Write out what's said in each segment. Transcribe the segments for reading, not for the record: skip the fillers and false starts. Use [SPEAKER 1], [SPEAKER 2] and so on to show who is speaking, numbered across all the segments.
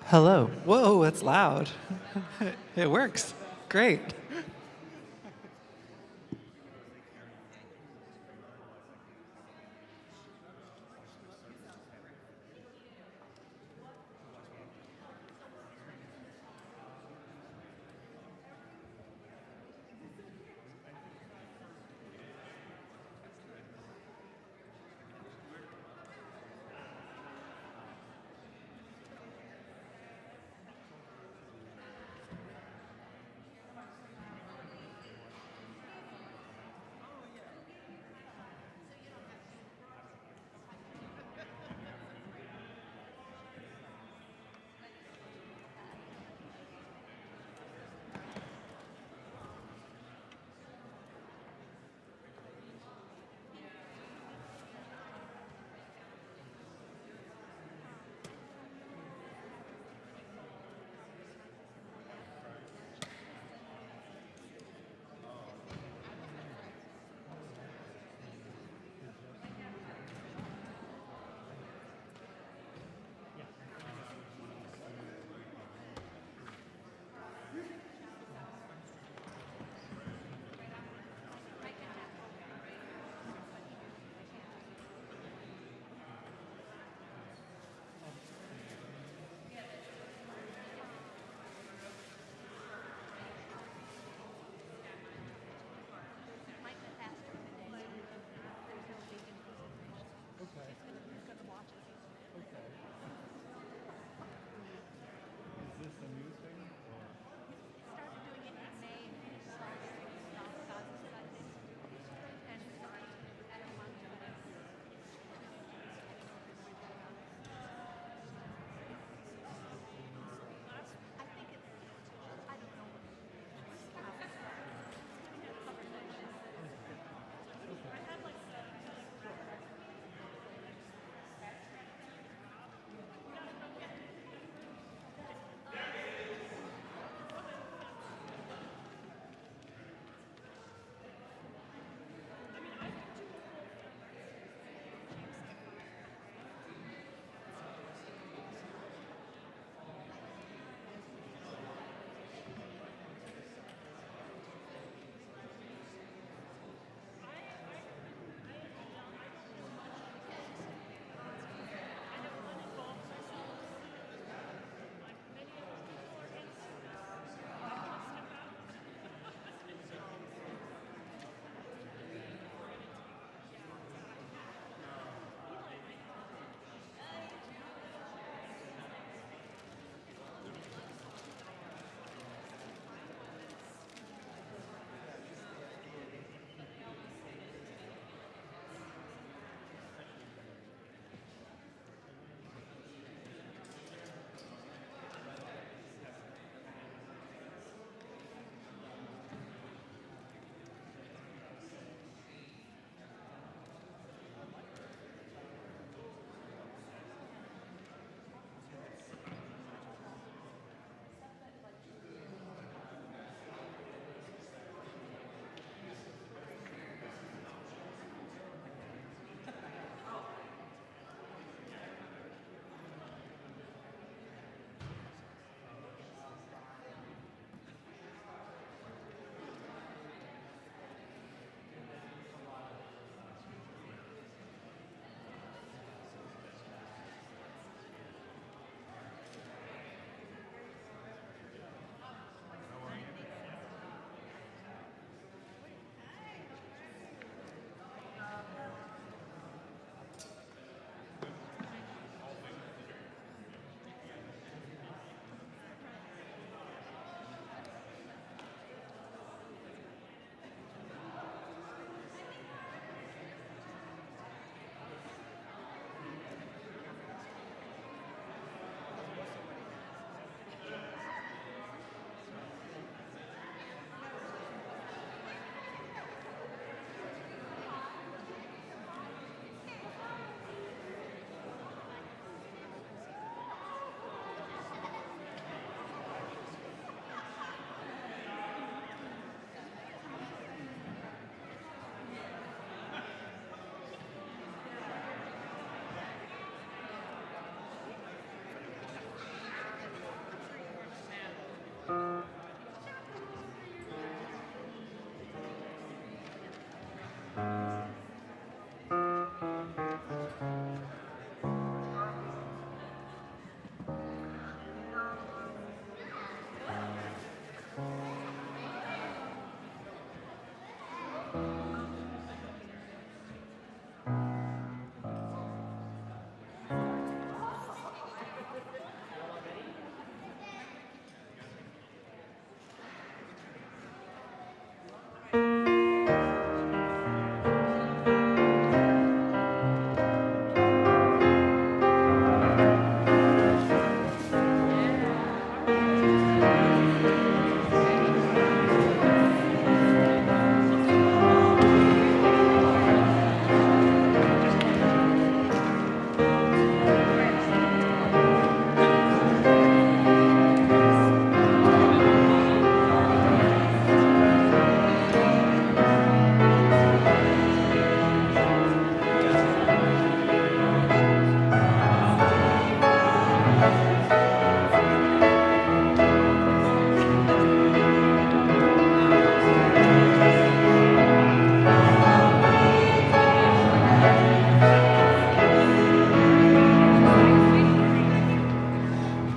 [SPEAKER 1] Hello. Whoa, it's loud. It works. Great.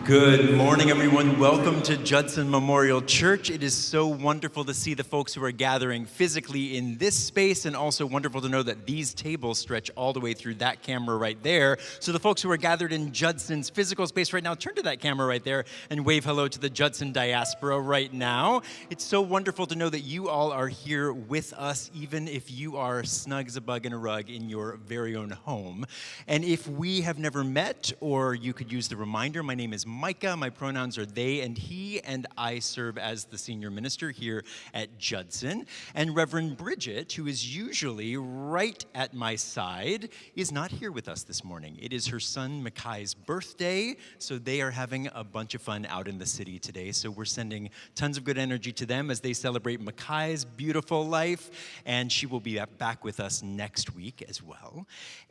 [SPEAKER 2] Good morning, everyone. Welcome to Judson Memorial Church. It is so wonderful to see the folks who are gathering physically in this space, and also wonderful to know that these tables stretch all the way through that camera right there. So the folks who are gathered in Judson's physical space right now, turn to that camera right there and wave hello to the Judson diaspora right now. It's so wonderful to know that you all are here with us, even if you are snug as a bug in a rug in your very own home. And if we have never met, or you could use the reminder, my name is Micah. My pronouns are they and he, and I serve as the senior minister here at Judson. And Reverend Bridget, who is usually right at my side, is not here with us this morning. It is her son Micah's birthday, so they are having a bunch of fun out in the city today. So we're sending tons of good energy to them as they celebrate Micah's beautiful life, and she will be back with us next week as well.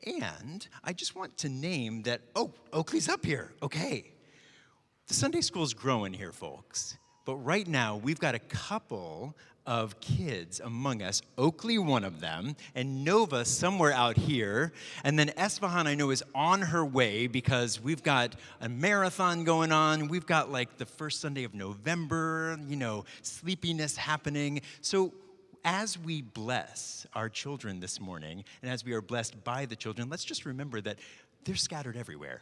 [SPEAKER 2] And I just want to name that, Oakley's up here, okay. The Sunday school's growing here, folks. But right now, we've got a couple of kids among us. Oakley, one of them, and Nova somewhere out here. And then Espag, I know, is on her way because we've got a marathon going on. We've got like the first Sunday of November, sleepiness happening. So as we bless our children this morning, and as we are blessed by the children, let's just remember that they're scattered everywhere.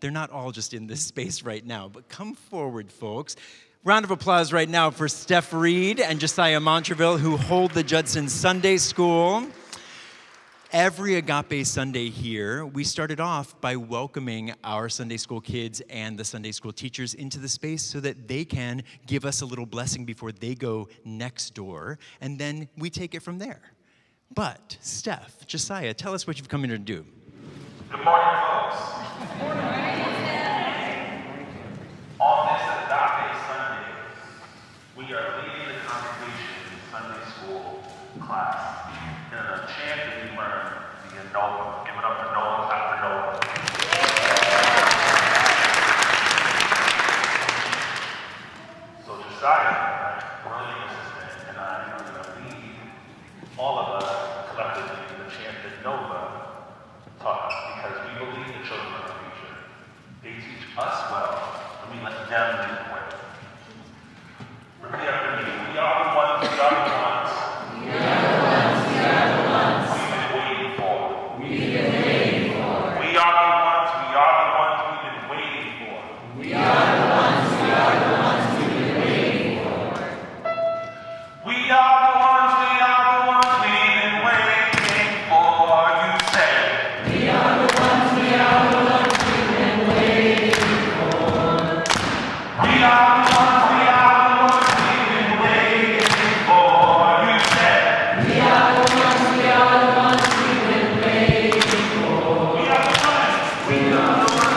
[SPEAKER 2] They're not all just in this space right now, but come forward, folks. Round of applause right now for Steph Reed and Josiah Montreville, who hold the Judson Sunday School. Every Agape Sunday here, we started off by welcoming our Sunday school kids and the Sunday school teachers into the space so that they can give us a little blessing before they go next door, and then we take it from there. But, Steph, Josiah, tell us what you've come here to do.
[SPEAKER 3] Good morning, folks. Good morning. On this Agape Sunday, we are leading the congregation in Sunday school class in a chant that we learned, the Nova. Give it up for Nova after Nova. So Josiah, my learning assistant, and I are going to lead all of us collectively in the chant that Nova taught us, because we believe the children of the future. They teach us well, and we let them lead the way. Repeat after me. We are the ones, we are the ones. We are the ones, we are the ones. We've been waiting for. We've been waiting for. We are the ones, we are the ones we've been waiting for. We are the ones, we are the ones we've been waiting for. We are the ones, we are the ones we've been waiting for. You say. We are the ones we've been waiting for. We are the ones we've been waiting for. You said. We are the ones we've been waiting for. We are the ones. We are the ones we've been waiting for. We are the ones. We are the ones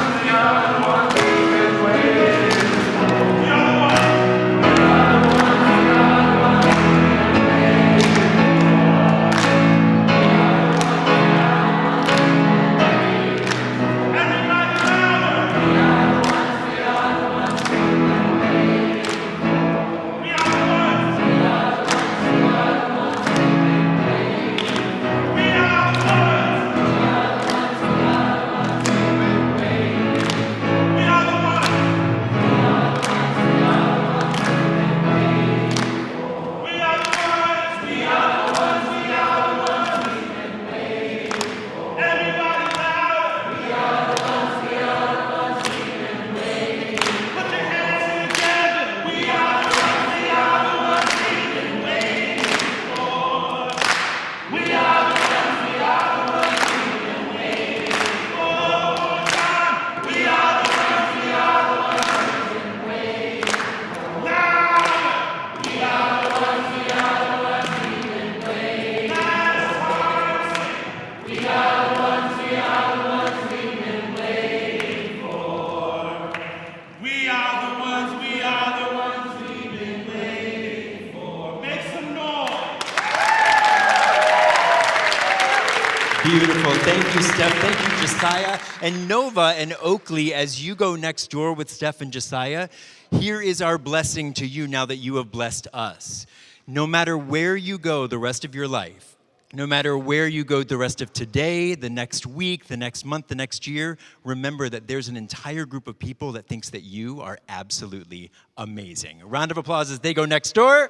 [SPEAKER 2] Beautiful. Thank you, Steph. Thank you, Josiah. And Nova and Oakley, as you go next door with Steph and Josiah, here is our blessing to you now that you have blessed us. No matter where you go the rest of your life, No matter where you go the rest of today, the next week, the next month, the next year, remember that there's an entire group of people that thinks that you are absolutely amazing. A round of applause as they go next door.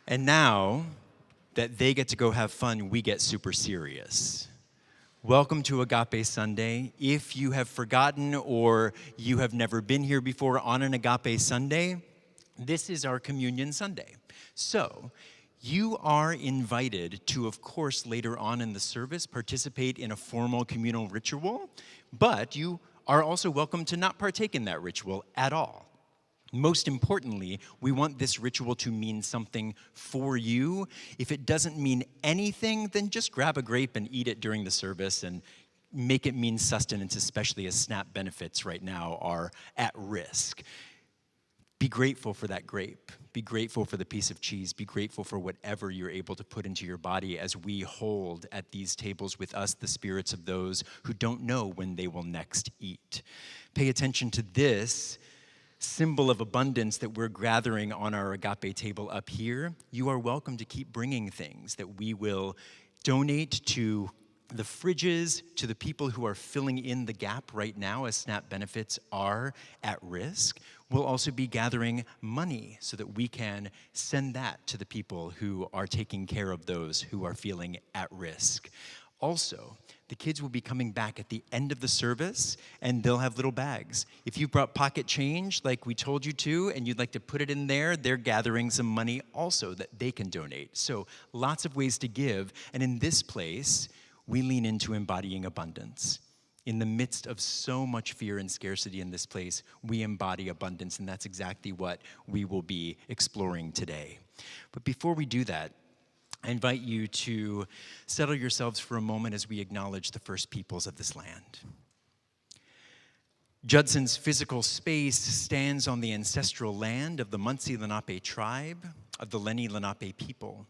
[SPEAKER 2] And now that they get to go have fun, we get super serious. Welcome to Agape Sunday. If you have forgotten or you have never been here before on an Agape Sunday, this is our Communion Sunday. So, you are invited to, of course, later on in the service, participate in a formal communal ritual, but you are also welcome to not partake in that ritual at all. Most importantly, we want this ritual to mean something for you. If it doesn't mean anything, then just grab a grape and eat it during the service and make it mean sustenance, especially as SNAP benefits right now are at risk. Be grateful for that grape. Be grateful for the piece of cheese. Be grateful for whatever you're able to put into your body as we hold at these tables with us the spirits of those who don't know when they will next eat. Pay attention to this symbol of abundance that we're gathering on our agape table up here. You are welcome to keep bringing things that we will donate to the fridges, to the people who are filling in the gap right now as SNAP benefits are at risk. We'll also be gathering money so that we can send that to the people who are taking care of those who are feeling at risk. Also, the kids will be coming back at the end of the service, and they'll have little bags. If you brought pocket change like we told you to, and you'd like to put it in there, they're gathering some money also that they can donate. So lots of ways to give, and in this place, we lean into embodying abundance. In the midst of so much fear and scarcity in this place, we embody abundance, and that's exactly what we will be exploring today. But before we do that, I invite you to settle yourselves for a moment as we acknowledge the first peoples of this land. Judson's physical space stands on the ancestral land of the Munsee Lenape tribe, of the Lenni Lenape people.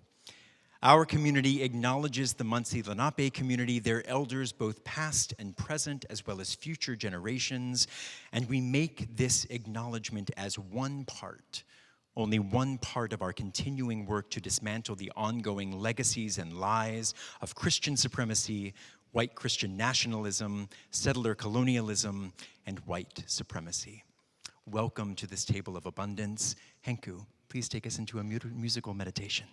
[SPEAKER 2] Our community acknowledges the Munsee Lenape community, their elders, both past and present, as well as future generations, and we make this acknowledgement as one part, only one part of our continuing work to dismantle the ongoing legacies and lies of Christian supremacy, white Christian nationalism, settler colonialism, and white supremacy. Welcome to this table of abundance. Henco, please take us into a musical meditation.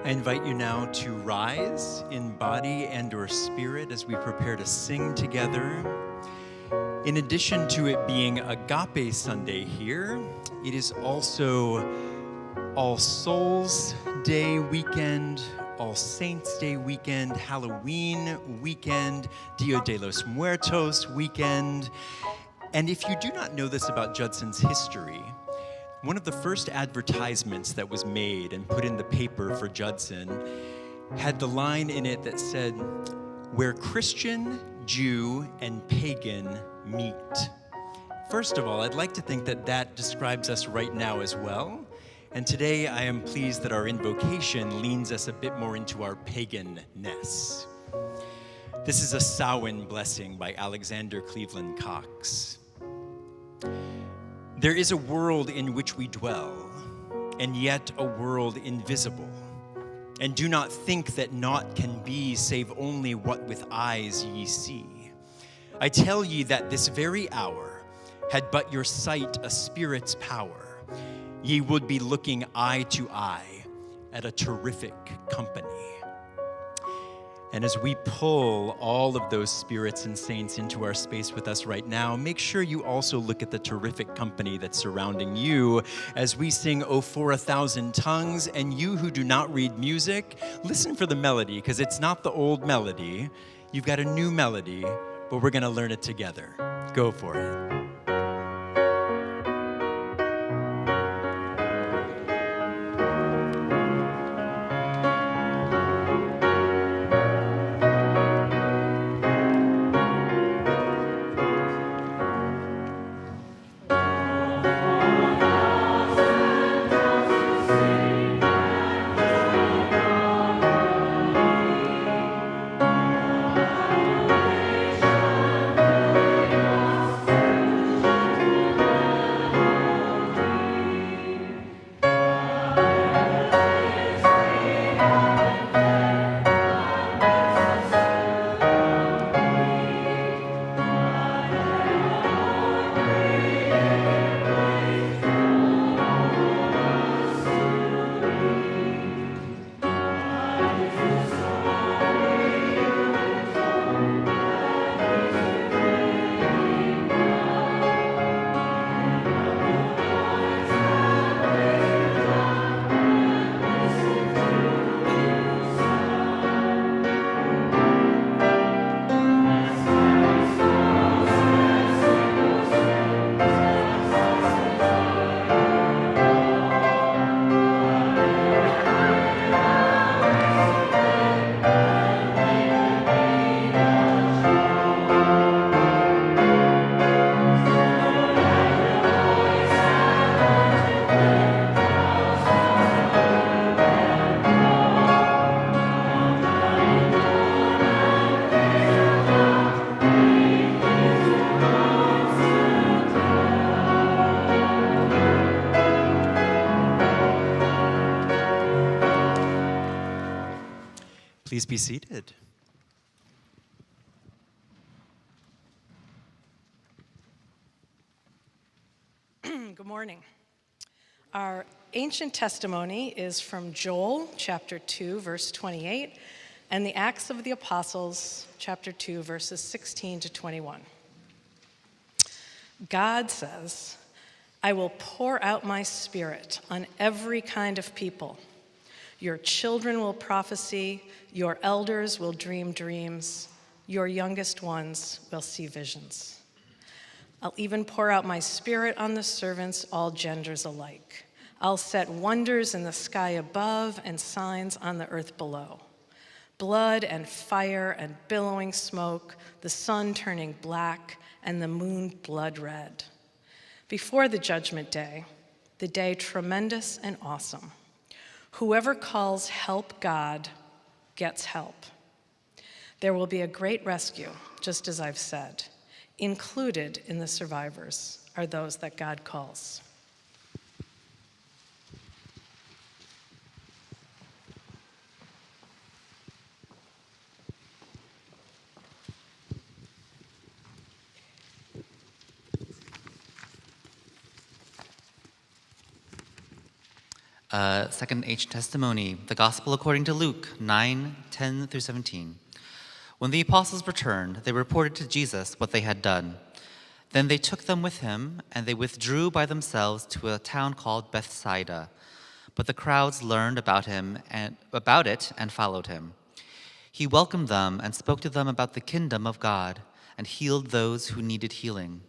[SPEAKER 2] I invite you now to rise in body and or spirit as we prepare to sing together. In addition to it being Agape Sunday here, it is also All Souls Day weekend, All Saints Day weekend, Halloween weekend, Dia de los Muertos weekend. And if you do not know this about Judson's history, one of the first advertisements that was made and put in the paper for Judson had the line in it that said, "Where Christian, Jew, and pagan meet." First of all, I'd like to think that that describes us right now as well. And today I am pleased that our invocation leans us a bit more into our paganness. This is a Samhain blessing by Alexander Cleveland Cox. There is a world in which we dwell, and yet a world invisible. And do not think that naught can be, save only what with eyes ye see. I tell ye that this very hour, had but your sight a spirit's power, ye would be looking eye to eye at a terrific company. And as we pull all of those spirits and saints into our space with us right now, make sure you also look at the terrific company that's surrounding you as we sing "O for a Thousand Tongues." And you who do not read music, listen for the melody, because it's not the old melody. You've got a new melody, but we're going to learn it together. Go for it. Please be seated.
[SPEAKER 4] Good morning. Our ancient testimony is from Joel chapter 2, verse 28, and the Acts of the Apostles, chapter 2, verses 16 to 21. God says, "I will pour out my spirit on every kind of people. Your children will prophesy, your elders will dream dreams, your youngest ones will see visions. I'll even pour out my spirit on the servants, all genders alike. I'll set wonders in the sky above and signs on the earth below. Blood and fire and billowing smoke, the sun turning black and the moon blood red. Before the judgment day, the day tremendous and awesome, whoever calls help God gets help. There will be a great rescue, just as I've said. Included in the survivors are those that God calls."
[SPEAKER 5] Second ancient testimony, the Gospel according to Luke 9:10 through 17. When the apostles returned, they reported to Jesus what they had done. Then they took them with him, and they withdrew by themselves to a town called Bethsaida. But the crowds learned about it and followed him. He welcomed them and spoke to them about the kingdom of God, and healed those who needed healing.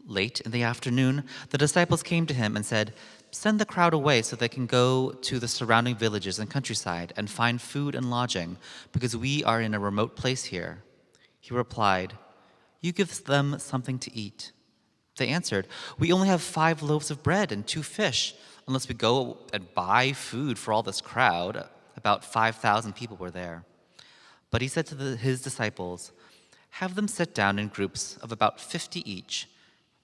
[SPEAKER 5] Late in the afternoon, the disciples came to him and said, "Send the crowd away so they can go to the surrounding villages and countryside and find food and lodging, because we are in a remote place here." He replied, "You give them something to eat." They answered, "We only have 5 loaves of bread and 2 fish, unless we go and buy food for all this crowd." About 5,000 people were there. But he said to his disciples, "Have them sit down in groups of about 50 each."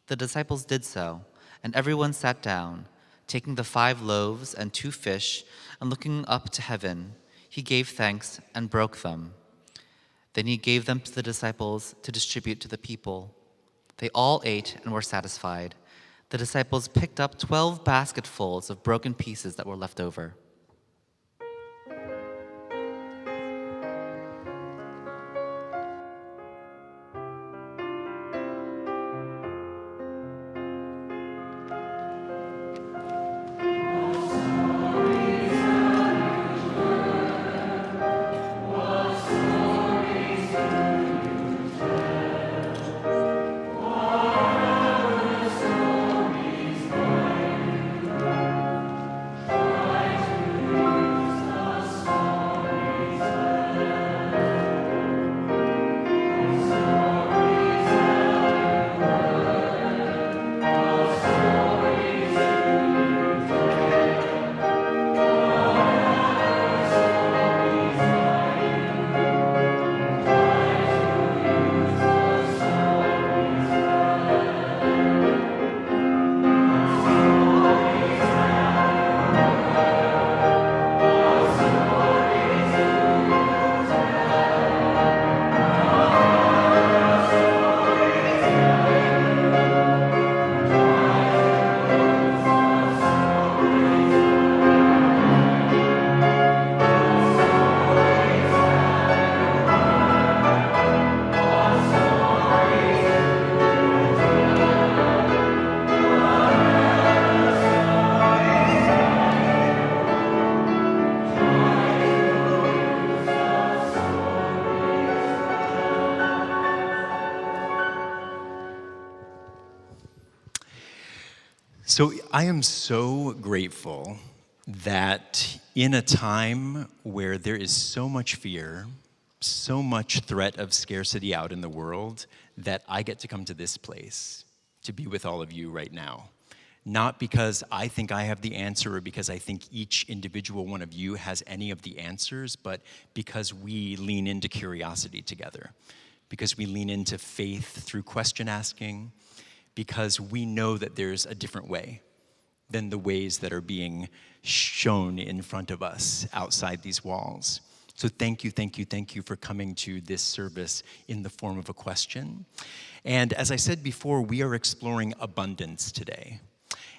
[SPEAKER 5] The disciples did so, and everyone sat down. Taking the 5 loaves and 2 fish, and looking up to heaven, he gave thanks and broke them. Then he gave them to the disciples to distribute to the people. They all ate and were satisfied. The disciples picked up 12 basketfuls of broken pieces that were left over.
[SPEAKER 2] So I am so grateful that in a time where there is so much fear, so much threat of scarcity out in the world, that I get to come to this place to be with all of you right now. Not because I think I have the answer or because I think each individual one of you has any of the answers, but because we lean into curiosity together, because we lean into faith through question asking, because we know that there's a different way than the ways that are being shown in front of us outside these walls. So thank you for coming to this service in the form of a question. And as I said before, we are exploring abundance today.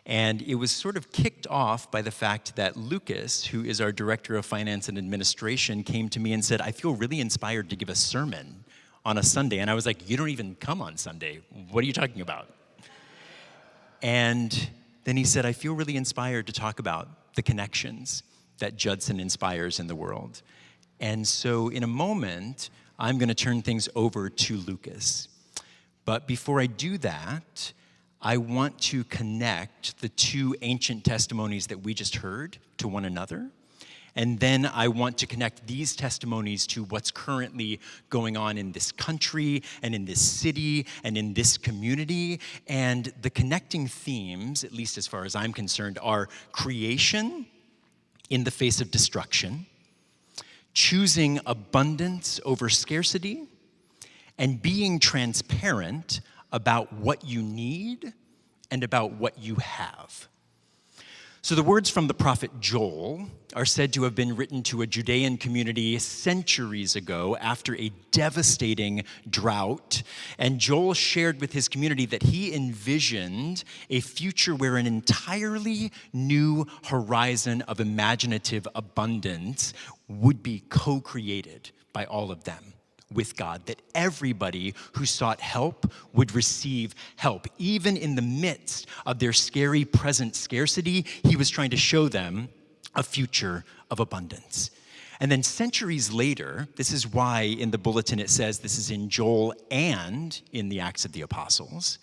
[SPEAKER 2] And it was sort of kicked off by the fact that Lucas, who is our Director of Finance and Administration, came to me and said, "I feel really inspired to give a sermon on a Sunday." And I was like, "You don't even come on Sunday. What are you talking about?" And then he said, "I feel really inspired to talk about the connections that Judson inspires in the world." And so in a moment, I'm going to turn things over to Lucas. But before I do that, I want to connect the 2 ancient testimonies that we just heard to one another. And then I want to connect these testimonies to what's currently going on in this country and in this city and in this community. And the connecting themes, at least as far as I'm concerned, are creation in the face of destruction, choosing abundance over scarcity, and being transparent about what you need and about what you have. So the words from the prophet Joel are said to have been written to a Judean community centuries ago after a devastating drought. And Joel shared with his community that he envisioned a future where an entirely new horizon of imaginative abundance would be co-created by all of them with God, that everybody who sought help would receive help. Even in the midst of their scary present scarcity, he was trying to show them a future of abundance. And then centuries later, this is why in the bulletin it says this is in Joel and in the Acts of the Apostles,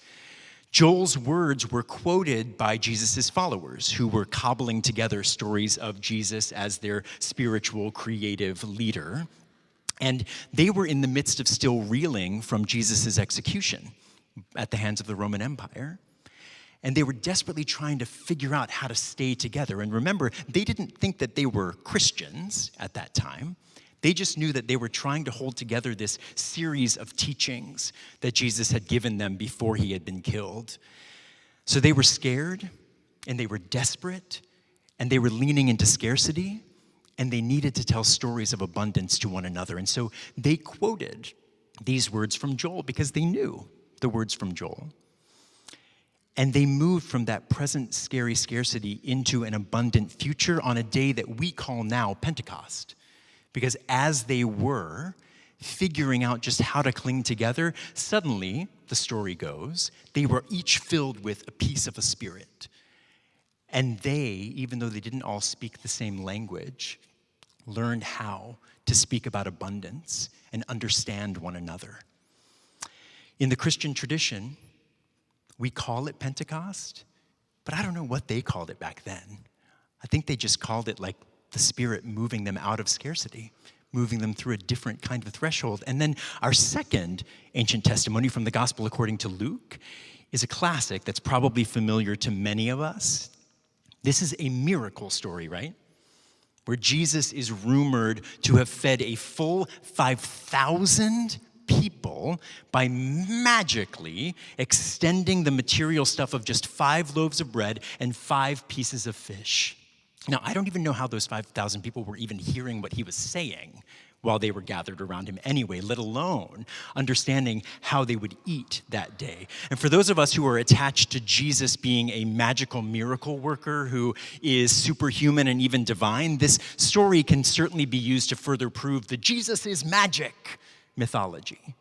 [SPEAKER 2] Joel's words were quoted by Jesus' followers who were cobbling together stories of Jesus as their spiritual creative leader. And they were in the midst of still reeling from Jesus' execution at the hands of the Roman Empire. And they were desperately trying to figure out how to stay together. And remember, they didn't think that they were Christians at that time. They just knew that they were trying to hold together this series of teachings that Jesus had given them before he had been killed. So they were scared, and they were desperate, and they were leaning into scarcity. And they needed to tell stories of abundance to one another. And so they quoted these words from Joel because they knew the words from Joel. And they moved from that present scary scarcity into an abundant future on a day that we call now Pentecost. Because as they were figuring out just how to cling together, suddenly, the story goes, they were each filled with a piece of a spirit. And they, even though they didn't all speak the same language, learned how to speak about abundance and understand one another. In the Christian tradition, we call it Pentecost, but I don't know what they called it back then. I think they just called it like the Spirit moving them out of scarcity, moving them through a different kind of threshold. And then our second ancient testimony from the Gospel according to Luke is a classic that's probably familiar to many of us. This is a miracle story, right? Where Jesus is rumored to have fed a full 5,000 people by magically extending the material stuff of just 5 loaves of bread and 5 pieces of fish. Now, I don't even know how those 5,000 people were even hearing what he was saying while they were gathered around him anyway, let alone understanding how they would eat that day. And for those of us who are attached to Jesus being a magical miracle worker who is superhuman and even divine, this story can certainly be used to further prove the Jesus is magic mythology.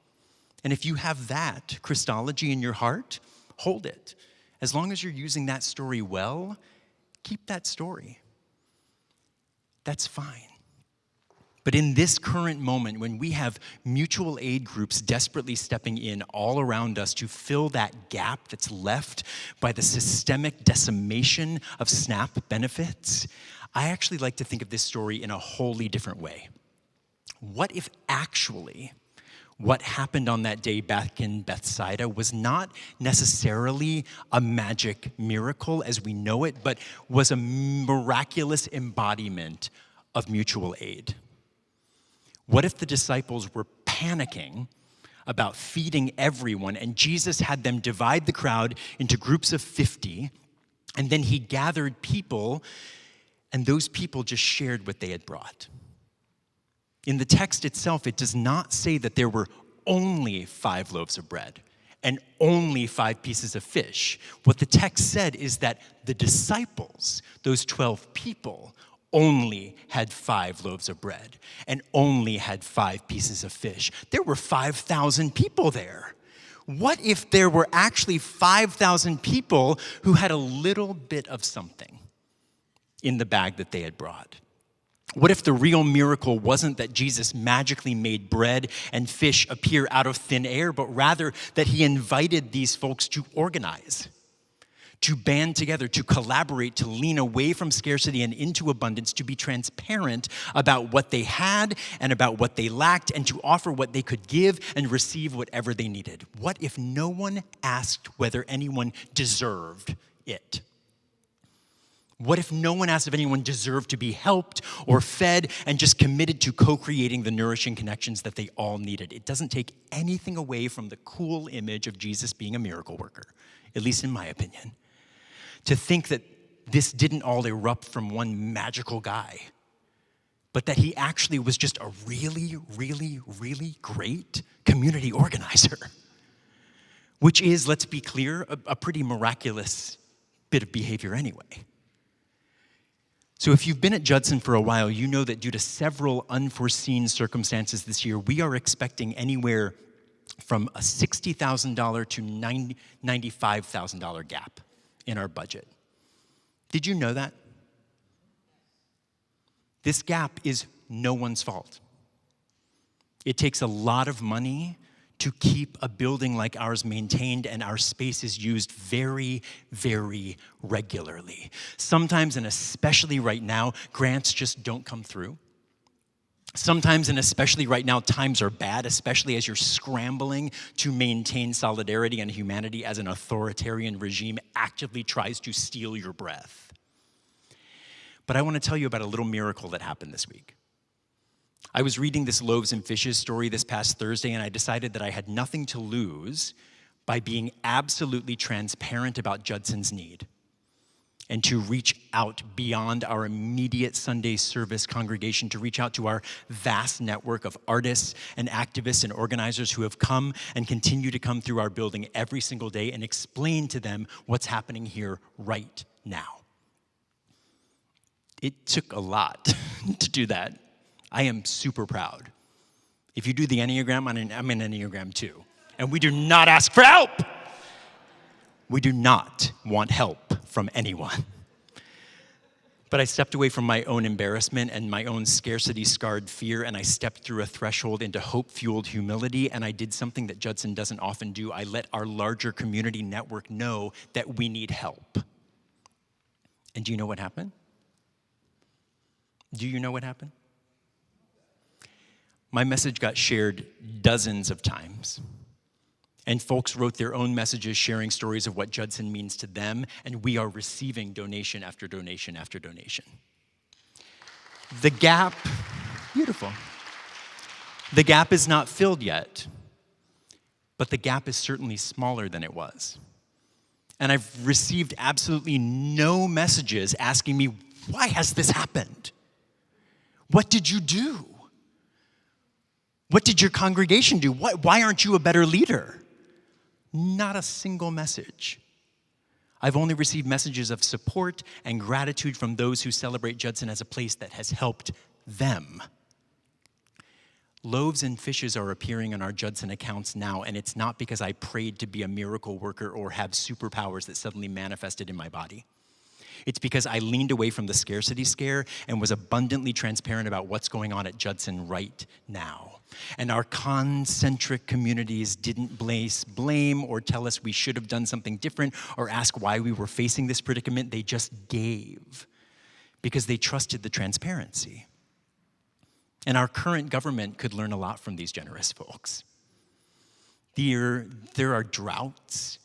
[SPEAKER 2] And if you have that Christology in your heart, hold it. As long as you're using that story well, keep that story. That's fine. But in this current moment, when we have mutual aid groups desperately stepping in all around us to fill that gap that's left by the systemic decimation of SNAP benefits, I actually like to think of this story in a wholly different way. What if actually what happened on that day back in Bethsaida was not necessarily a magic miracle as we know it, but was a miraculous embodiment of mutual aid? What if the disciples were panicking about feeding everyone, and Jesus had them divide the crowd into groups of 50, and then he gathered people, and those people just shared what they had brought? In the text itself, it does not say that there were only 5 loaves of bread and only 5 pieces of fish. What the text said is that the disciples, those 12 people, only had 5 loaves of bread and only had 5 pieces of fish. There were 5,000 people there. What if there were actually 5,000 people who had a little bit of something in the bag that they had brought? What if the real miracle wasn't that Jesus magically made bread and fish appear out of thin air, but rather that he invited these folks to organize, to band together, to collaborate, to lean away from scarcity and into abundance, to be transparent about what they had and about what they lacked, and to offer what they could give and receive whatever they needed? What if no one asked whether anyone deserved it? What if no one asked if anyone deserved to be helped or fed and just committed to co-creating the nourishing connections that they all needed? It doesn't take anything away from the cool image of Jesus being a miracle worker, at least in my opinion. To think that this didn't all erupt from one magical guy, but that he actually was just a really, really, really great community organizer, which is, let's be clear, a pretty miraculous bit of behavior anyway. So if you've been at Judson for a while, you know that due to several unforeseen circumstances this year, we are expecting anywhere from a $60,000 to $95,000 gap in our budget. Did you know that? This gap is no one's fault. It takes a lot of money to keep a building like ours maintained and our spaces used very, very regularly. Sometimes, and especially right now, grants just don't come through. Sometimes, and especially right now, times are bad, especially as you're scrambling to maintain solidarity and humanity as an authoritarian regime actively tries to steal your breath. But I want to tell you about a little miracle that happened this week. I was reading this loaves and fishes story this past Thursday, and I decided that I had nothing to lose by being absolutely transparent about Judson's need and to reach out beyond our immediate Sunday service congregation, to reach out to our vast network of artists and activists and organizers who have come and continue to come through our building every single day and explain to them what's happening here right now. It took a lot to do that. I am super proud. If you do the Enneagram, I'm an Enneagram 2. And we do not ask for help. We do not want help from anyone. But I stepped away from my own embarrassment and my own scarcity-scarred fear, and I stepped through a threshold into hope-fueled humility, and I did something that Judson doesn't often do. I let our larger community network know that we need help. And do you know what happened? Do you know what happened? My message got shared dozens of times. And folks wrote their own messages sharing stories of what Judson means to them, and we are receiving donation after donation after donation. The gap, beautiful. The gap is not filled yet, but the gap is certainly smaller than it was. And I've received absolutely no messages asking me, why has this happened? What did you do? What did your congregation do? Why aren't you a better leader? Not a single message. I've only received messages of support and gratitude from those who celebrate Judson as a place that has helped them. Loaves and fishes are appearing on our Judson accounts now, and it's not because I prayed to be a miracle worker or have superpowers that suddenly manifested in my body. It's because I leaned away from the scarcity scare and was abundantly transparent about what's going on at Judson right now. And our concentric communities didn't blame or tell us we should have done something different or ask why we were facing this predicament. They just gave because they trusted the transparency. And our current government could learn a lot from these generous folks. There are droughts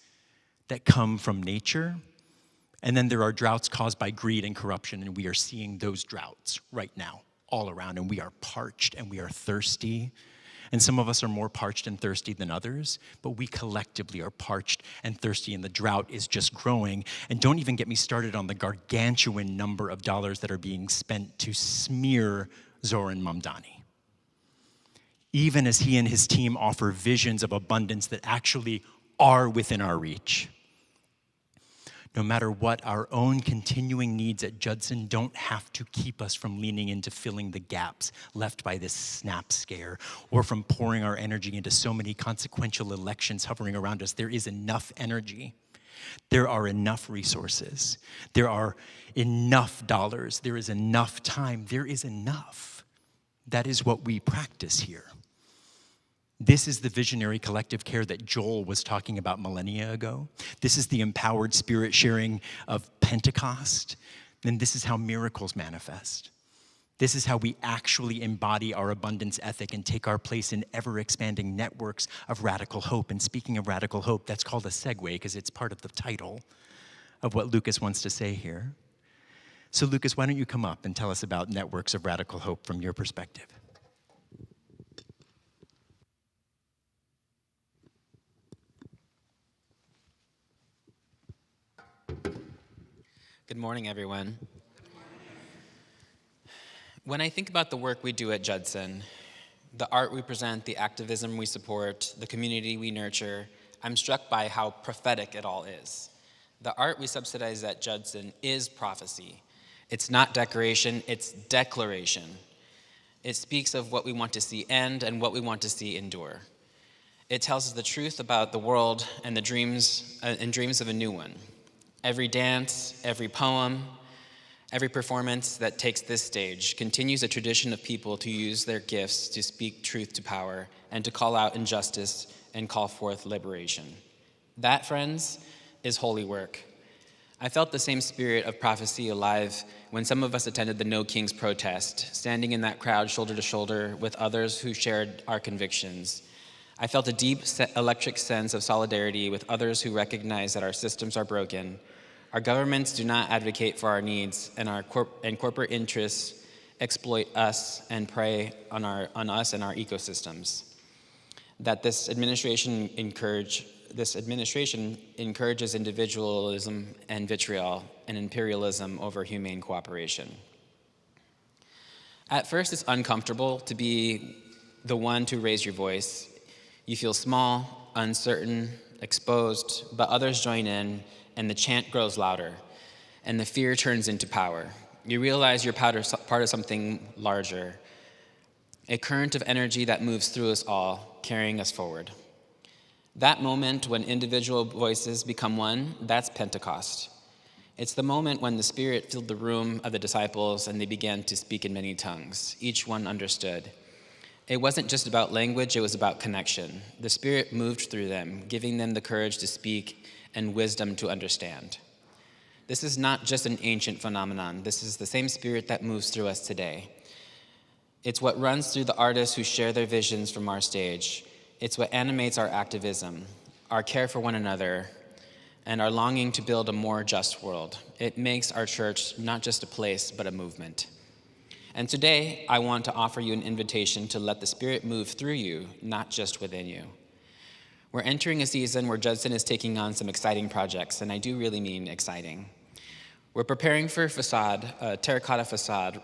[SPEAKER 2] that come from nature, and then there are droughts caused by greed and corruption, and we are seeing those droughts right now all around, and we are parched and we are thirsty. And some of us are more parched and thirsty than others, but we collectively are parched and thirsty, and the drought is just growing. And don't even get me started on the gargantuan number of dollars that are being spent to smear Zoran Mamdani. Even as he and his team offer visions of abundance that actually are within our reach. No matter what, our own continuing needs at Judson don't have to keep us from leaning into filling the gaps left by this snap scare or from pouring our energy into so many consequential elections hovering around us. There is enough energy. There are enough resources. There are enough dollars. There is enough time. There is enough. That is what we practice here. This is the visionary collective care that Joel was talking about millennia ago. This is the empowered spirit sharing of Pentecost. And this is how miracles manifest. This is how we actually embody our abundance ethic and take our place in ever-expanding networks of radical hope. And speaking of radical hope, that's called a segue because it's part of the title of what Lucas wants to say here. So Lucas, why don't you come up and tell us about networks of radical hope from your perspective?
[SPEAKER 6] Good morning, everyone. When I think about the work we do at Judson, the art we present, the activism we support, the community we nurture, I'm struck by how prophetic it all is. The art we subsidize at Judson is prophecy. It's not decoration, it's declaration. It speaks of what we want to see end and what we want to see endure. It tells us the truth about the world and the dreams of a new one. Every dance, every poem, every performance that takes this stage continues a tradition of people to use their gifts to speak truth to power and to call out injustice and call forth liberation. That, friends, is holy work. I felt the same spirit of prophecy alive when some of us attended the No Kings protest, standing in that crowd shoulder to shoulder with others who shared our convictions. I felt a deep electric sense of solidarity with others who recognize that our systems are broken. Our governments do not advocate for our needs, and corporate interests exploit us and prey on us and our ecosystems. That this administration encourages individualism and vitriol and imperialism over humane cooperation. At first, it's uncomfortable to be the one to raise your voice. You feel small, uncertain, exposed, but others join in, and the chant grows louder, and the fear turns into power. You realize you're part of something larger, a current of energy that moves through us all, carrying us forward. That moment when individual voices become one, that's Pentecost. It's the moment when the Spirit filled the room of the disciples and they began to speak in many tongues. Each one understood. It wasn't just about language, it was about connection. The Spirit moved through them, giving them the courage to speak and wisdom to understand. This is not just an ancient phenomenon. This is the same Spirit that moves through us today. It's what runs through the artists who share their visions from our stage. It's what animates our activism, our care for one another, and our longing to build a more just world. It makes our church not just a place, but a movement. And today, I want to offer you an invitation to let the Spirit move through you, not just within you. We're entering a season where Judson is taking on some exciting projects, and I do really mean exciting. We're preparing for a terracotta facade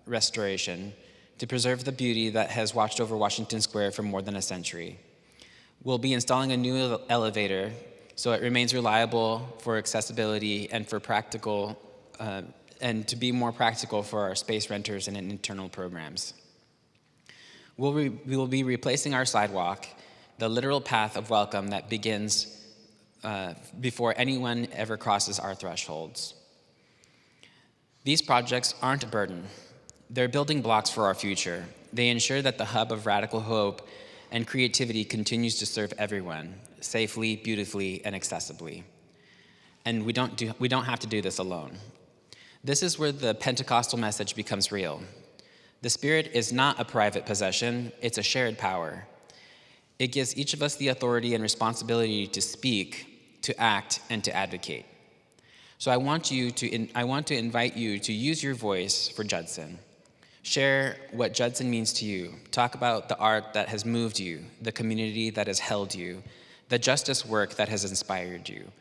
[SPEAKER 6] restoration to preserve the beauty that has watched over Washington Square for more than a century. We'll be installing a new elevator so it remains reliable for accessibility and for practical and to be more practical for our space renters and internal programs. We will be replacing our sidewalk, the literal path of welcome that begins before anyone ever crosses our thresholds. These projects aren't a burden. They're building blocks for our future. They ensure that the hub of radical hope and creativity continues to serve everyone, safely, beautifully, and accessibly. And we don't have to do this alone. This is where the Pentecostal message becomes real. The Spirit is not a private possession, it's a shared power. It gives each of us the authority and responsibility to speak, to act, and to advocate. So I want to invite you to use your voice for Judson. Share what Judson means to you. Talk about the art that has moved you, the community that has held you, the justice work that has inspired you.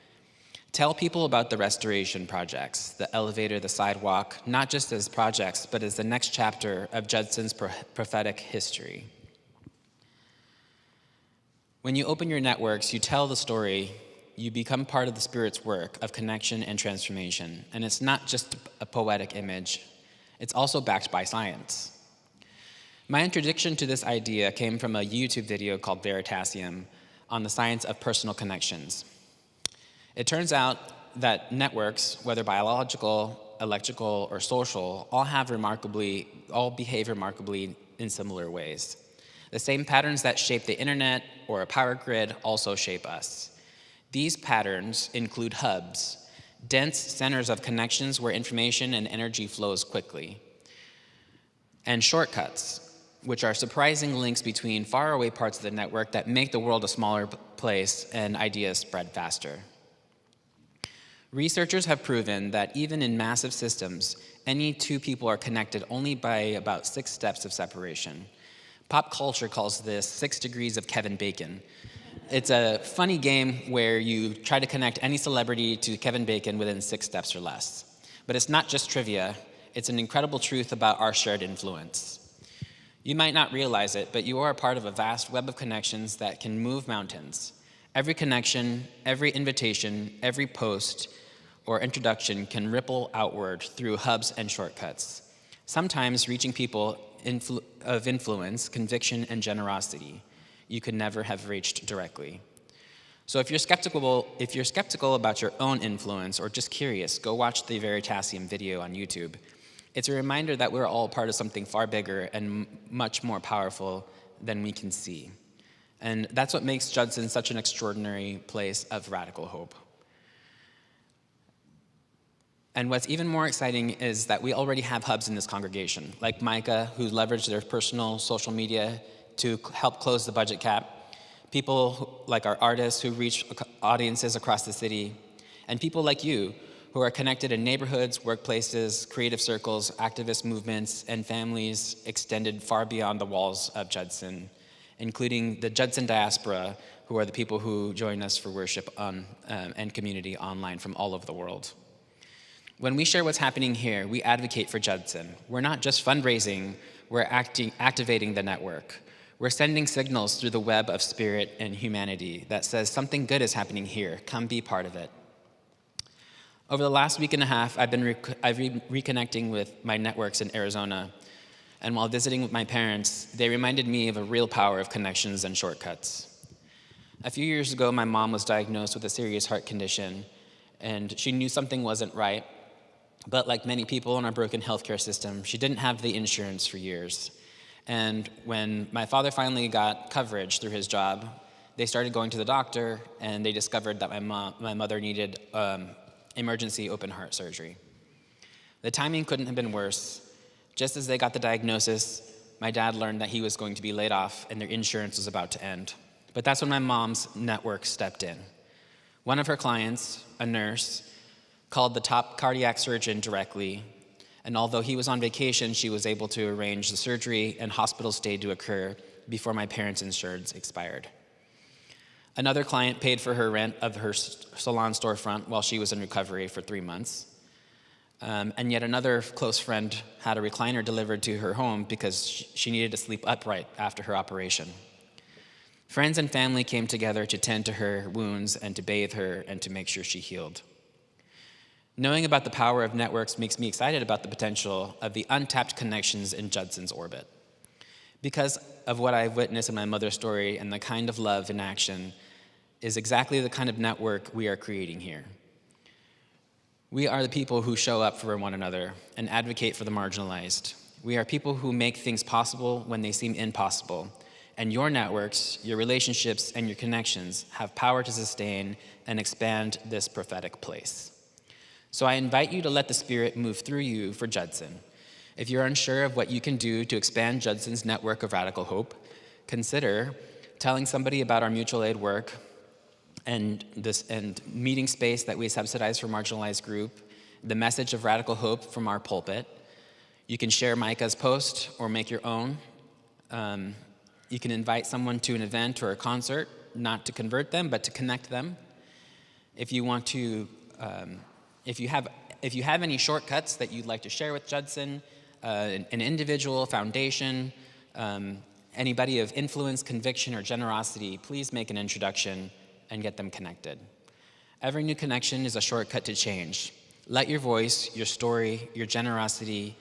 [SPEAKER 6] Tell people about the restoration projects, the elevator, the sidewalk, not just as projects, but as the next chapter of Judson's prophetic history. When you open your networks, you tell the story, you become part of the Spirit's work of connection and transformation. And it's not just a poetic image, it's also backed by science. My introduction to this idea came from a YouTube video called Veritasium on the science of personal connections. It turns out that networks, whether biological, electrical, or social, all behave remarkably in similar ways. The same patterns that shape the internet or a power grid also shape us. These patterns include hubs, dense centers of connections where information and energy flows quickly, and shortcuts, which are surprising links between faraway parts of the network that make the world a smaller place and ideas spread faster. Researchers have proven that even in massive systems, any two people are connected only by about 6 steps of separation. Pop culture calls this 6 degrees of Kevin Bacon. It's a funny game where you try to connect any celebrity to Kevin Bacon within 6 steps or less. But it's not just trivia, it's an incredible truth about our shared influence. You might not realize it, but you are a part of a vast web of connections that can move mountains. Every connection, every invitation, every post or introduction can ripple outward through hubs and shortcuts, sometimes reaching people of influence, conviction, and generosity you could never have reached directly. So if you're skeptical about your own influence or just curious, go watch the Veritasium video on YouTube. It's a reminder that we're all part of something far bigger and much more powerful than we can see. And that's what makes Judson such an extraordinary place of radical hope. And what's even more exciting is that we already have hubs in this congregation, like Micah, who leveraged their personal social media to help close the budget cap, people like our artists who reach audiences across the city, and people like you who are connected in neighborhoods, workplaces, creative circles, activist movements, and families extended far beyond the walls of Judson, including the Judson diaspora, who are the people who join us for worship and community online from all over the world. When we share what's happening here, we advocate for Judson. We're not just fundraising, we're activating the network. We're sending signals through the web of spirit and humanity that says something good is happening here. Come be part of it. Over the last week and a half, I've been reconnecting with my networks in Arizona. And while visiting with my parents, they reminded me of a real power of connections and shortcuts. A few years ago, my mom was diagnosed with a serious heart condition, and she knew something wasn't right. But like many people in our broken healthcare system, she didn't have the insurance for years. And when my father finally got coverage through his job, they started going to the doctor, and they discovered that my mother needed emergency open heart surgery. The timing couldn't have been worse. Just as they got the diagnosis, my dad learned that he was going to be laid off and their insurance was about to end. But that's when my mom's network stepped in. One of her clients, a nurse, called the top cardiac surgeon directly, and although he was on vacation, she was able to arrange the surgery and hospital stay to occur before my parents' insurance expired. Another client paid for her rent of her salon storefront while she was in recovery for 3 months. And yet another close friend had a recliner delivered to her home because she needed to sleep upright after her operation. Friends and family came together to tend to her wounds and to bathe her and to make sure she healed. Knowing about the power of networks makes me excited about the potential of the untapped connections in Judson's orbit. Because of what I've witnessed in my mother's story, and the kind of love in action is exactly the kind of network we are creating here. We are the people who show up for one another and advocate for the marginalized. We are people who make things possible when they seem impossible. And your networks, your relationships, and your connections have power to sustain and expand this prophetic place. So I invite you to let the Spirit move through you for Judson. If you're unsure of what you can do to expand Judson's network of radical hope, consider telling somebody about our mutual aid work and meeting space that we subsidize for marginalized group, the message of radical hope from our pulpit. You can share Micah's post or make your own. You can invite someone to an event or a concert, not to convert them, but to connect them. If you want to, if you have any shortcuts that you'd like to share with Judson, an individual, foundation, anybody of influence, conviction, or generosity, please make an introduction and get them connected. Every new connection is a shortcut to change. Let your voice, your story, your generosity,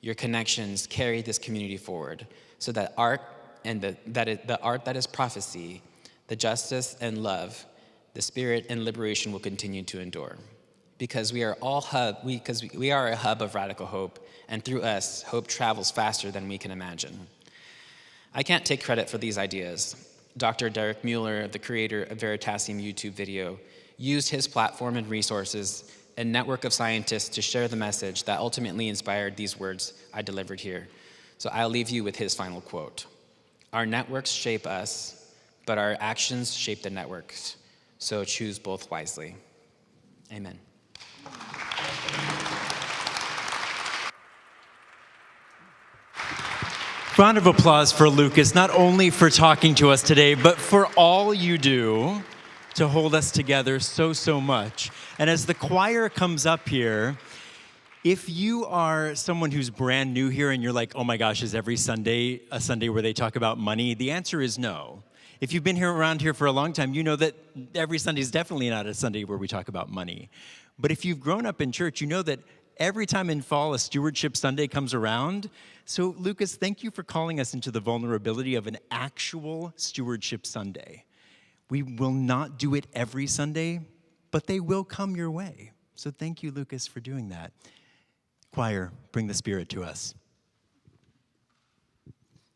[SPEAKER 6] your connections carry this community forward so that art and the art that is prophecy, the justice and love, the spirit and liberation will continue to endure. Because we are a hub of radical hope, and through us, hope travels faster than we can imagine. I can't take credit for these ideas. Dr. Derek Mueller, the creator of Veritasium YouTube video, used his platform and resources and network of scientists to share the message that ultimately inspired these words I delivered here. So I'll leave you with his final quote. Our networks shape us, but our actions shape the networks. So choose both wisely. Amen.
[SPEAKER 2] Round of applause for Lucas, not only for talking to us today, but for all you do to hold us together so much. And as the choir comes up here, if you are someone who's brand new here and you're like, oh my gosh, is every Sunday a Sunday where they talk about money? The answer is no. If you've been around here for a long time, you know that every Sunday is definitely not a Sunday where we talk about money. But if you've grown up in church, you know that every time in fall a Stewardship Sunday comes around. So Lucas, thank you for calling us into the vulnerability of an actual Stewardship Sunday. We will not do it every Sunday, but they will come your way. So thank you, Lucas, for doing that. Choir, bring the Spirit to us.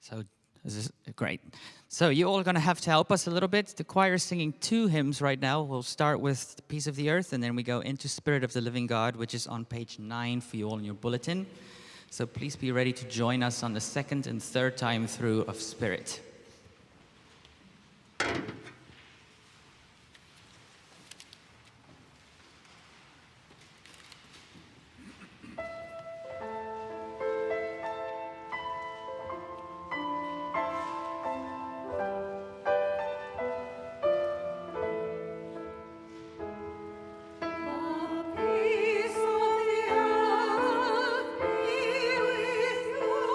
[SPEAKER 7] So this is great. So you all are going to have to help us a little bit. The choir is singing 2 hymns right now. We'll start with the Peace of the Earth, and then we go into Spirit of the Living God, which is on page 9 for you all in your bulletin. So please be ready to join us on the second and third time through of Spirit.
[SPEAKER 8] Peace of the earth be with you.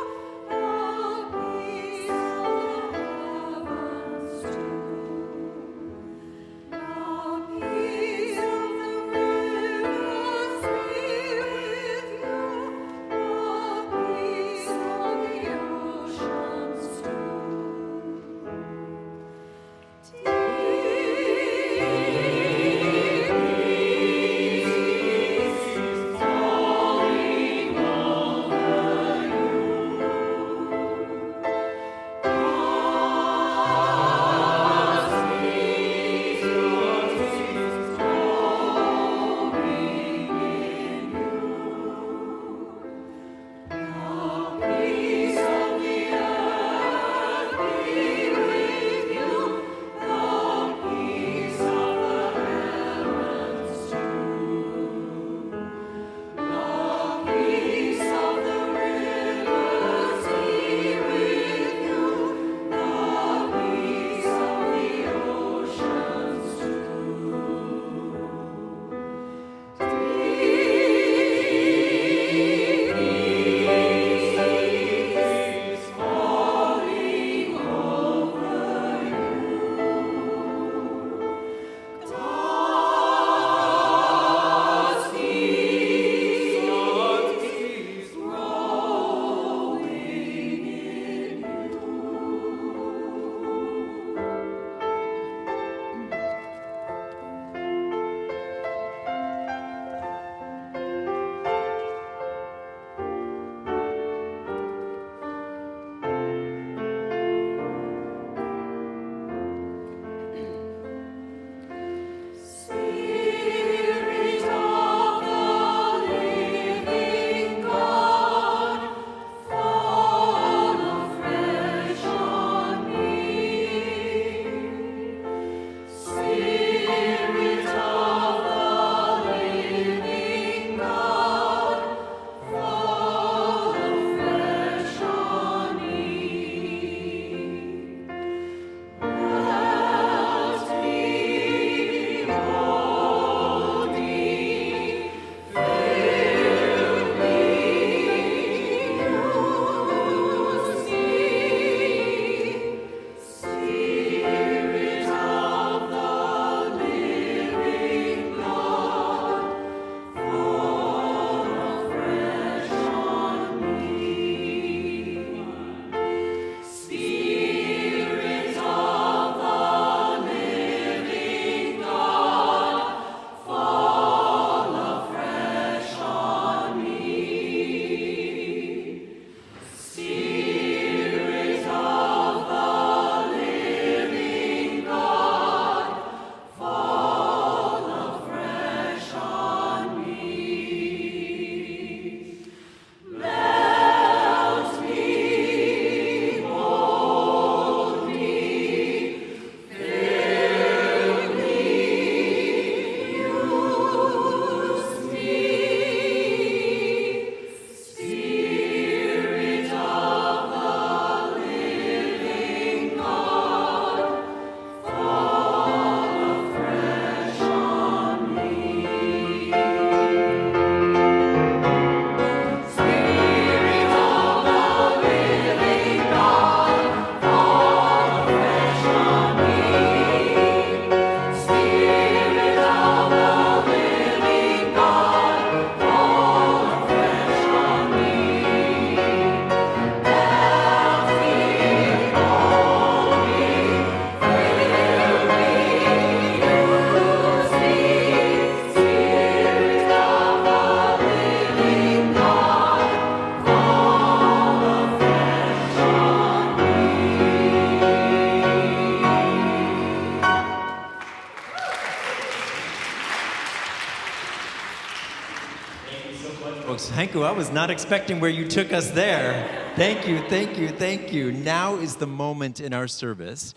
[SPEAKER 2] Henco, I was not expecting where you took us there. Thank you, thank you, thank you. Now is the moment in our service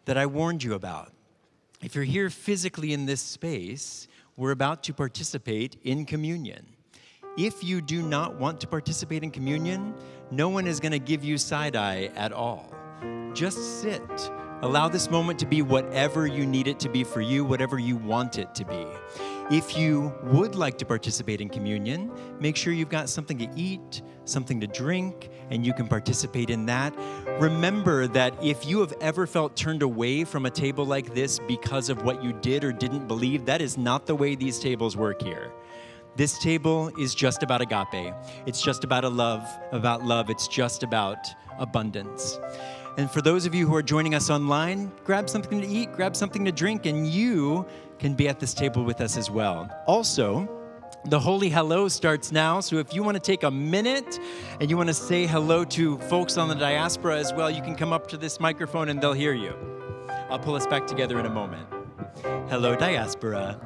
[SPEAKER 2] that I warned you about. If you're here physically in this space, we're about to participate in communion. If you do not want to participate in communion, no one is going to give you side-eye at all. Just sit. Allow this moment to be whatever you need it to be for you, whatever you want it to be. If you would like to participate in communion, make sure you've got something to eat, something to drink, and you can participate in that. Remember that if you have ever felt turned away from a table like this because of what you did or didn't believe, that is not the way these tables work here. This table is just about agape. It's just about love. It's just about abundance. And for those of you who are joining us online, grab something to eat, grab something to drink, and you can be at this table with us as well. Also, the Holy Hello starts now, so if you want to take a minute and you want to say hello to folks on the diaspora as well, you can come up to this microphone and they'll hear you. I'll pull us back together in a moment. Hello, diaspora.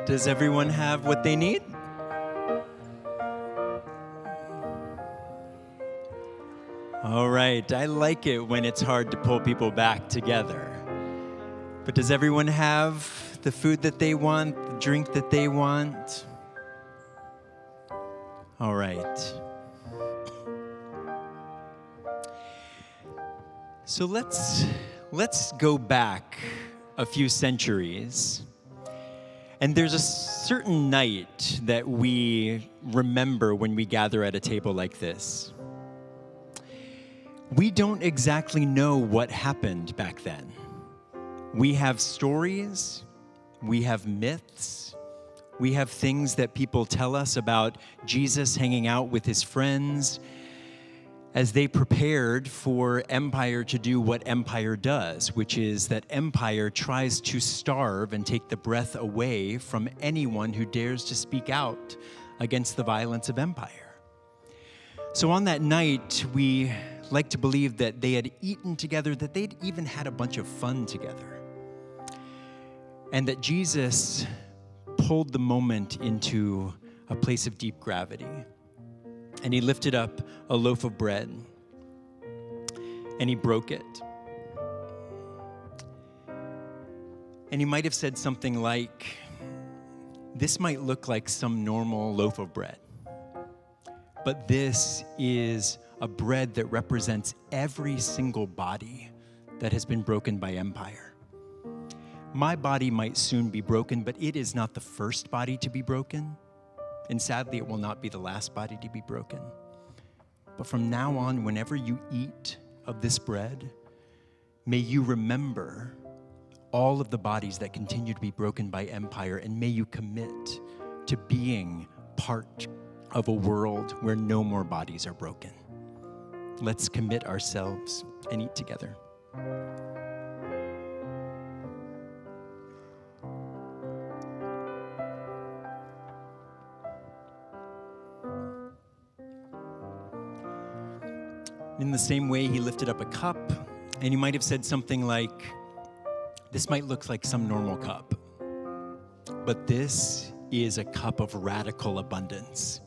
[SPEAKER 2] Does everyone have what they need? All right, I like it when it's hard to pull people back together. But does everyone have the food that they want, the drink that they want? All right. So let's go back a few centuries. And there's a certain night that we remember when we gather at a table like this. We don't exactly know what happened back then. We have stories, we have myths, we have things that people tell us about Jesus hanging out with his friends as they prepared for empire to do what empire does, which is that empire tries to starve and take the breath away from anyone who dares to speak out against the violence of empire. So on that night, we like to believe that they had eaten together, that they'd even had a bunch of fun together, and that Jesus pulled the moment into a place of deep gravity. And he lifted up a loaf of bread, and he broke it. And he might have said something like, this might look like some normal loaf of bread, but this is a bread that represents every single body that has been broken by empire. My body might soon be broken, but it is not the first body to be broken. And sadly, it will not be the last body to be broken. But from now on, whenever you eat of this bread, may you remember all of the bodies that continue to be broken by empire, and may you commit to being part of a world where no more bodies are broken. Let's commit ourselves and eat together. In the same way, he lifted up a cup, and he might have said something like, this might look like some normal cup, but this is a cup of radical abundance.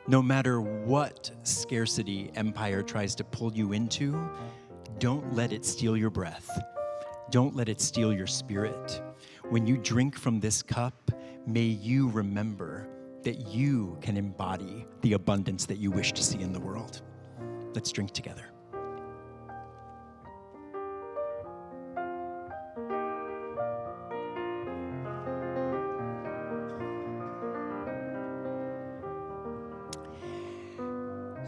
[SPEAKER 2] No matter what scarcity empire tries to pull you into, don't let it steal your breath. Don't let it steal your spirit. When you drink from this cup, may you remember that you can embody the abundance that you wish to see in the world. Let's drink together.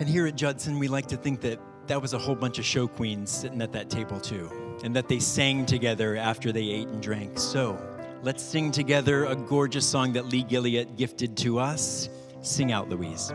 [SPEAKER 2] And here at Judson, we like to think that that was a whole bunch of show queens sitting at that table too. and that they sang together after they ate and drank. So let's sing together a gorgeous song that Lee Gilliat gifted to us. Sing out, Louise.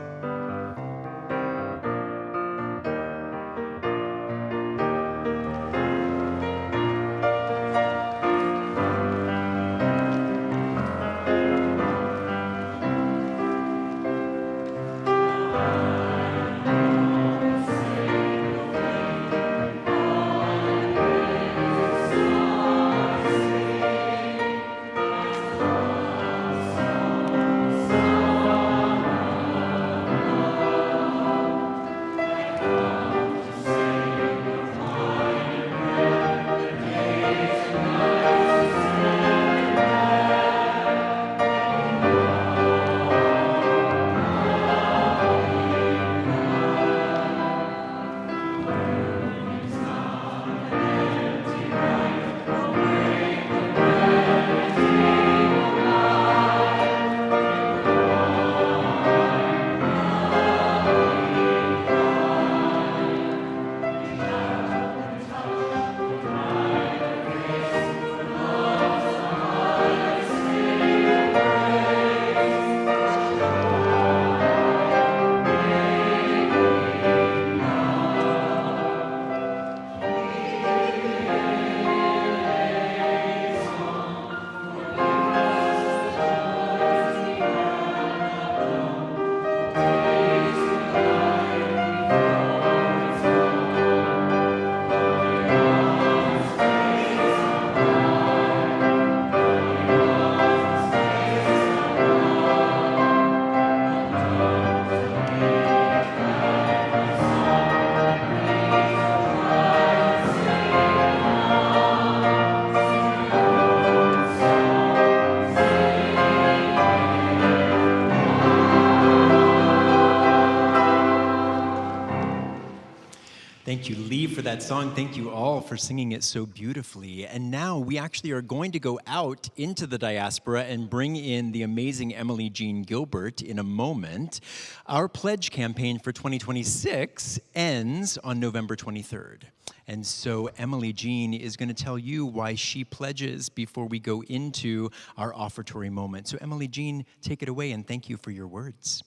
[SPEAKER 2] Thank you, Lee, for that song. Thank you all for singing it so beautifully. And now we actually are going to go out into the diaspora and bring in the amazing Emily Jean Gilbert in a moment. Our pledge campaign for 2026 ends on November 23rd. And so Emily Jean is going to tell you why she pledges before we go into our offertory moment. So Emily Jean, take it away and thank you for your words.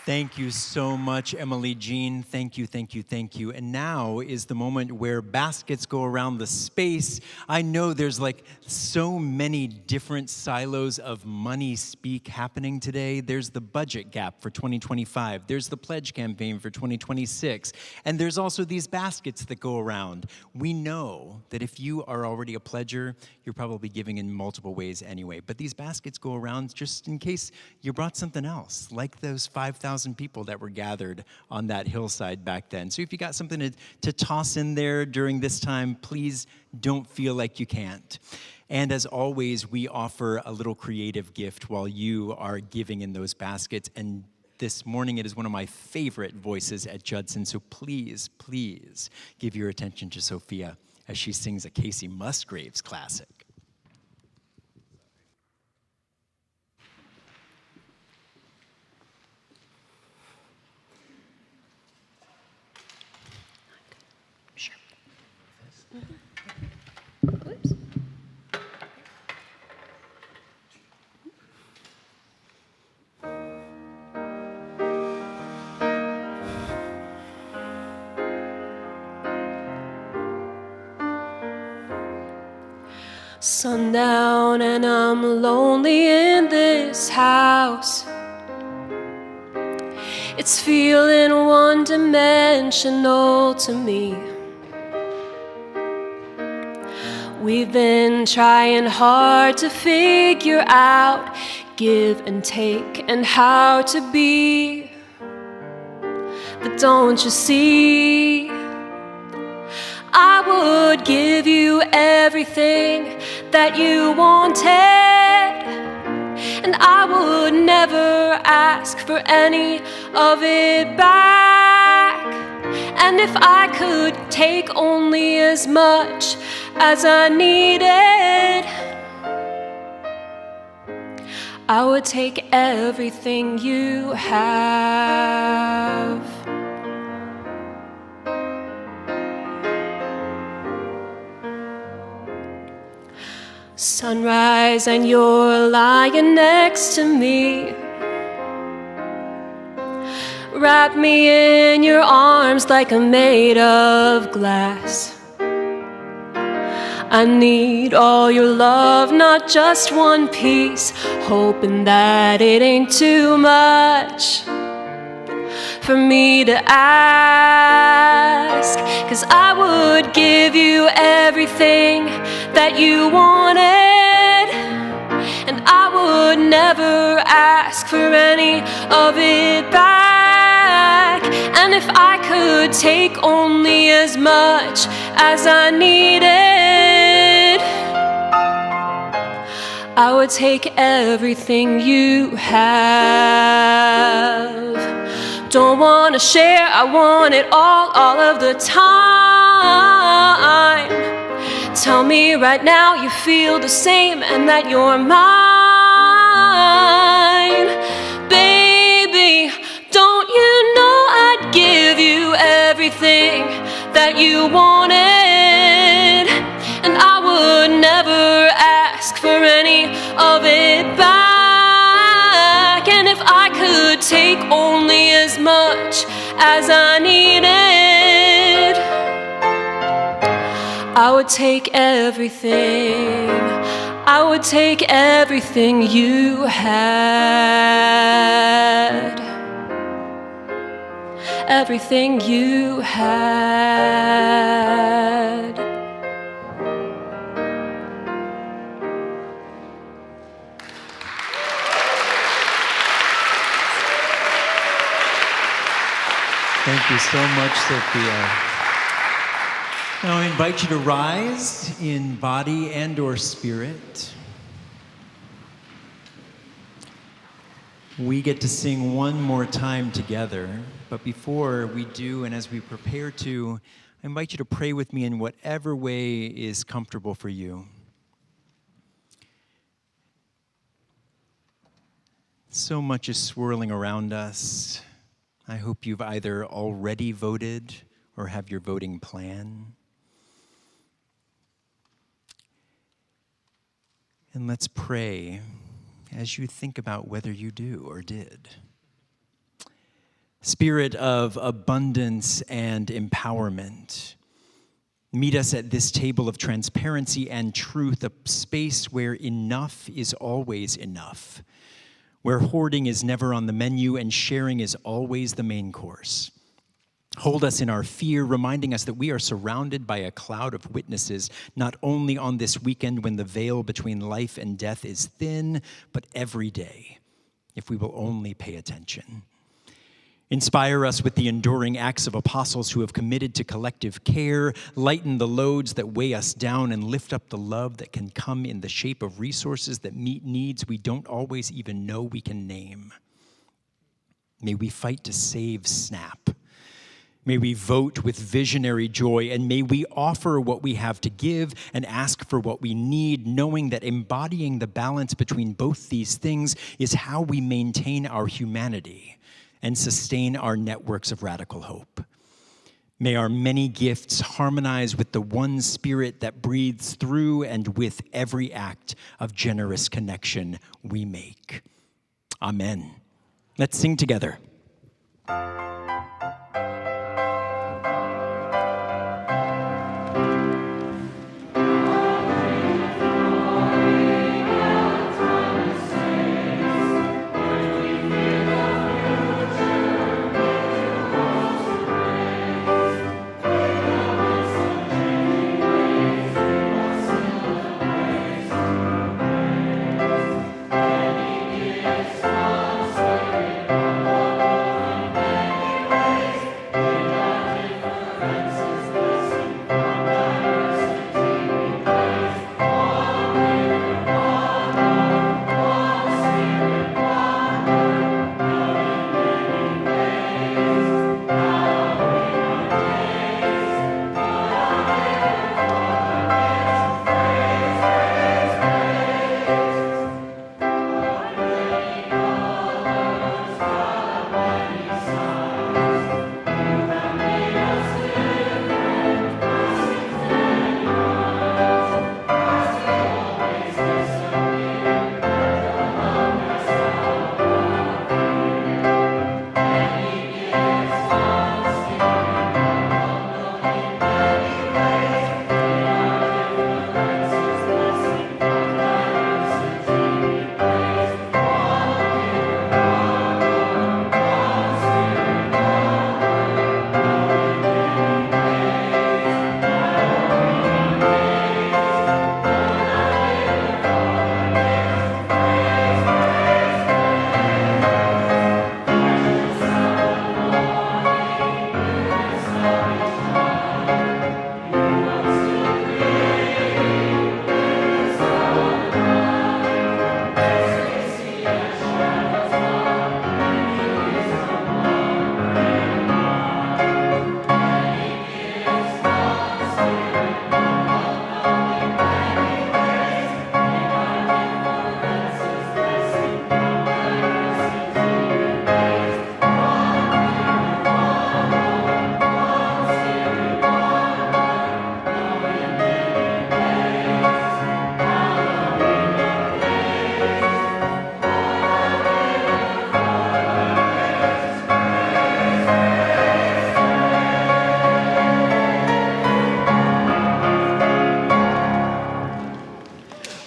[SPEAKER 2] Thank you so much, Emily Jean. Thank you, thank you, thank you. And now is the moment where baskets go around the space. I know there's like so many different silos of money speak happening today. There's the budget gap for 2025. There's the pledge campaign for 2026. And there's also these baskets that go around. We know that if you are already a pledger, you're probably giving in multiple ways anyway. But these baskets go around just in case you brought something else, like those 5,000 people that were gathered on that hillside back then. So if you got something to toss in there during this time, please don't feel like you can't. And as always, we offer a little creative gift while you are giving in those baskets. And this morning, it is one of my favorite voices at Judson. So please, please give your attention to Sophia as she sings a Casey Musgraves classic.
[SPEAKER 8] Oops. Sundown and I'm lonely in this house. It's feeling one-dimensional to me. We've been trying hard to figure out give and take and how to be. But don't you see, I would give you everything that you wanted, and I would never ask for any of it back. And if I could take only as much as I needed, I would take everything you have. Sunrise and you're lying next to me. Wrap me in your arms like I'm made of glass. I need all your love, not just one piece, hoping that it ain't too much for me to ask. 'Cause I would give you everything that you wanted, and I would never ask for any of it back. And if I could take only as much as I needed, I would take everything you have. Don't want to share, I want it all of the time. Tell me right now you feel the same and that you're mine. Baby, don't you know I'd give you everything that you wanted, and I would never ask for any of it back. And if I could take only as much as I needed, I would take everything. I would take everything you had. Everything you had.
[SPEAKER 2] Thank you so much, Sophia. Now I invite you to rise in body and or spirit. We get to sing one more time together, but before we do and as we prepare to, I invite you to pray with me in whatever way is comfortable for you. So much is swirling around us. I hope you've either already voted or have your voting plan. And let's pray as you think about whether you do or did. Spirit of abundance and empowerment, meet us at this table of transparency and truth, a space where enough is always enough, where hoarding is never on the menu and sharing is always the main course. Hold us in our fear, reminding us that we are surrounded by a cloud of witnesses, not only on this weekend when the veil between life and death is thin, but every day, if we will only pay attention. Inspire us with the enduring acts of apostles who have committed to collective care, lighten the loads that weigh us down, and lift up the love that can come in the shape of resources that meet needs we don't always even know we can name. May we fight to save SNAP. May we vote with visionary joy, and may we offer what we have to give and ask for what we need, knowing that embodying the balance between both these things is how we maintain our humanity and sustain our networks of radical hope. May our many gifts harmonize with the one spirit that breathes through and with every act of generous connection we make. Amen. Let's sing together.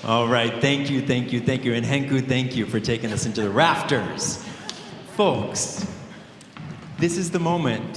[SPEAKER 2] All right, thank you. And Henco, thank you for taking us into the rafters. Folks, this is the moment